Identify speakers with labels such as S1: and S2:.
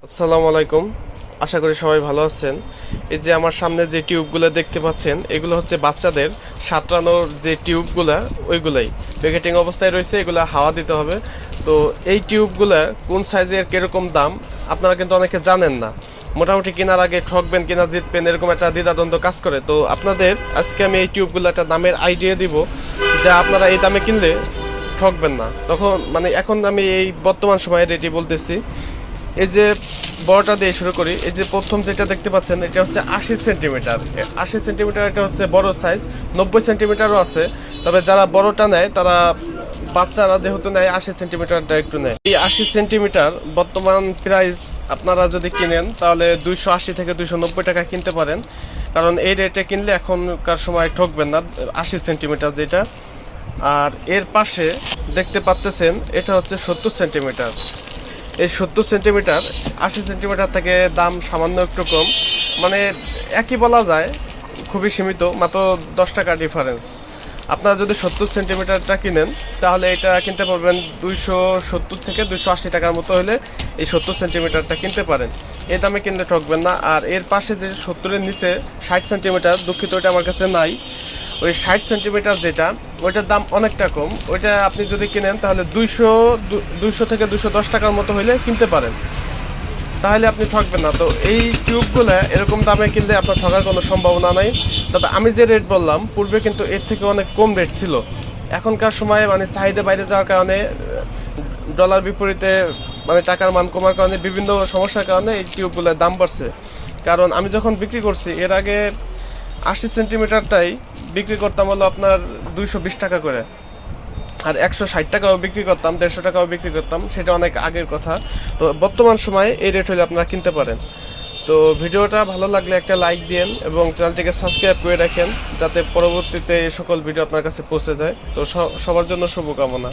S1: আসসালামু আলাইকুম। আশা করি সবাই ভালো আছেন। এই যে আমার সামনে যে টিউবগুলো দেখতে পাচ্ছেন, এগুলো হচ্ছে বাচ্চাদের সাঁতরানোর যে টিউবগুলো, ওইগুলাই প্যাকেটিং অবস্থায় রয়েছে। এগুলো হাওয়া দিতে হবে। তো এই টিউবগুলো কোন সাইজের, কীরকম দাম আপনারা কিন্তু অনেকে জানেন না। মোটামুটি কেনার আগে ঠকবেন কিনা জিতবেন, এরকম একটা দ্বিধাদ্বন্দ্ব কাজ করে। তো আপনাদের আজকে আমি এই টিউবগুলো একটা দামের আইডিয়া দিব, যা আপনারা এই দামে কিনলে ঠকবেন না। তখন এখন আমি এই বর্তমান সময়ের রেটই বলতেছি। এই যে বড়টা দিয়ে শুরু করি। এই যে প্রথম যেটা দেখতে পাচ্ছেন, এটা হচ্ছে 80 সেন্টিমিটার। 80 সেন্টিমিটার এটা হচ্ছে বড় সাইজ। 90 সেন্টিমিটারও আছে, তবে যারা বড়টা নেয় তারা, বাচ্চারা যেহেতু নেয় 80 সেন্টিমিটারটা একটু নেয়। এই 80 সেন্টিমিটার বর্তমান প্রাইস আপনারা যদি কিনেন তাহলে 280 থেকে 290 টাকা কিনতে পারেন। কারণ এই রেটে কিনলে এখনকার সময় ঠকবেন না। 80 সেন্টিমিটার যেটা। আর এর পাশে দেখতে পাচ্তেছেন, এটা হচ্ছে 70 সেন্টিমিটার। এই 70 সেন্টিমিটার 80 সেন্টিমিটার থেকে দাম সামান্য একটু কম, মানে একই বলা যায়, খুবই সীমিত, মাত্র 10 টাকা ডিফারেন্স। আপনারা যদি 70 সেন্টিমিটারটা কিনেন তাহলে এটা কিনতে পারবেন 270 থেকে 280 টাকার মতো হলে এই 70 সেন্টিমিটারটা কিনতে পারেন। এই দামে কিনলে ঠকবেন না। আর এর পাশে যে 70-এর নিচে 60 সেন্টিমিটার, দুঃখিত ওইটা আমার কাছে নাই। ওই 60 সেন্টিমিটার যেটা, ওইটার দাম অনেকটা কম। ওইটা আপনি যদি কিনেন তাহলে 200 থেকে 210 টাকার মতো হইলে কিনতে পারেন, তাহলে আপনি ঠকবেন না। তো এই টিউবগুলো এরকম দামে কিনলে আপনার ঠকার কোনো সম্ভাবনা নাই। তবে আমি যে রেট বললাম পূর্বে, কিন্তু এর থেকে অনেক কম রেট ছিল। এখনকার সময়ে চাহিদা বাইরে যাওয়ার কারণে, ডলার বিপরীতে টাকার মান কমার কারণে, বিভিন্ন সমস্যার কারণে এই টিউবগুলোর দাম বাড়ছে। কারণ আমি যখন বিক্রি করছি এর আগে 80 সেন্টিমিটারটাই বিক্রি করতাম হলো আপনার 220 টাকা করে, আর 160 টাকাও বিক্রি করতাম, 150 টাকাও বিক্রি করতাম। সেটা অনেক আগের কথা। তো বর্তমান সময়ে এই রেট হলে আপনারা কিনতে পারেন। তো ভিডিওটা ভালো লাগলে একটা লাইক দিন এবং চ্যানেলটিকে সাবস্ক্রাইব করে রাখেন, যাতে পরবর্তীতে এই সকল ভিডিও আপনার কাছে পৌঁছে যায়। তো সবার জন্য শুভকামনা।